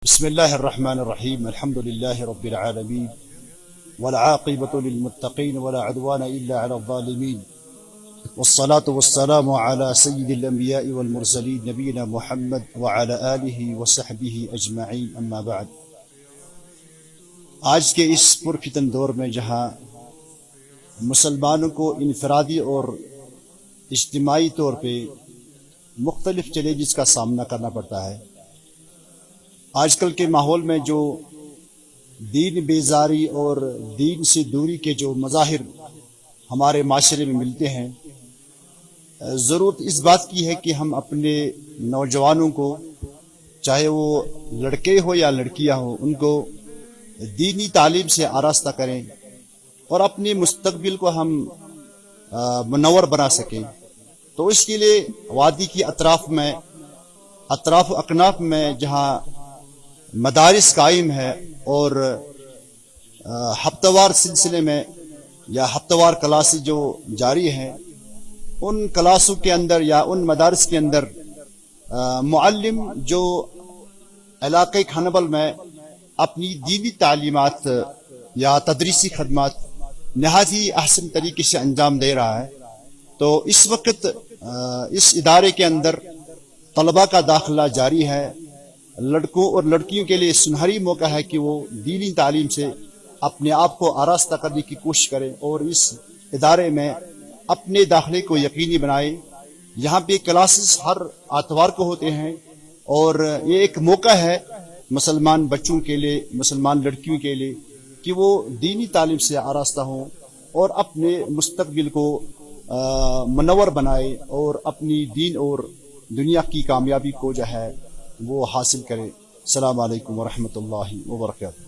بسم الله الرحمن الرحيم. الحمد لله رب العالمين والعاقبة للمتقين ولا عدوان إلا على الظالمين والصلاة والسلام على سيد الأنبياء والمرسلين نبينا محمد وعلى آله وصحبه أجمعين. أما بعد، آج کے اس پرفتن دور میں جہاں مسلمانوں کو انفرادی اور اجتماعی طور پہ مختلف چیلنجز کا سامنا کرنا پڑتا ہے، آج کل کے ماحول میں جو دین بیزاری اور دین سے دوری کے جو مظاہر ہمارے معاشرے میں ملتے ہیں، ضرورت اس بات کی ہے کہ ہم اپنے نوجوانوں کو، چاہے وہ لڑکے ہو یا لڑکیاں ہوں، ان کو دینی تعلیم سے آراستہ کریں اور اپنے مستقبل کو ہم منور بنا سکیں. تو اس کے لیے وادی کی اطراف و اکناف میں جہاں مدارس قائم ہے اور ہفتہ وار سلسلے میں یا ہفتہ وار کلاسیں جو جاری ہیں، ان کلاسوں کے اندر یا ان مدارس کے اندر معلم جو علاقۂ کھنبل میں اپنی دینی تعلیمات یا تدریسی خدمات نہایت ہی احسن طریقے سے انجام دے رہا ہے، تو اس وقت اس ادارے کے اندر طلباء کا داخلہ جاری ہے. لڑکوں اور لڑکیوں کے لیے سنہری موقع ہے کہ وہ دینی تعلیم سے اپنے آپ کو آراستہ کرنے کی کوشش کریں اور اس ادارے میں اپنے داخلے کو یقینی بنائیں. یہاں پہ کلاسز ہر اتوار کو ہوتے ہیں اور یہ ایک موقع ہے مسلمان بچوں کے لیے، مسلمان لڑکیوں کے لیے، کہ وہ دینی تعلیم سے آراستہ ہوں اور اپنے مستقبل کو منور بنائے اور اپنی دین اور دنیا کی کامیابی کو جو ہے وہ حاصل کرے. السلام علیکم ورحمۃ اللہ وبرکاتہ.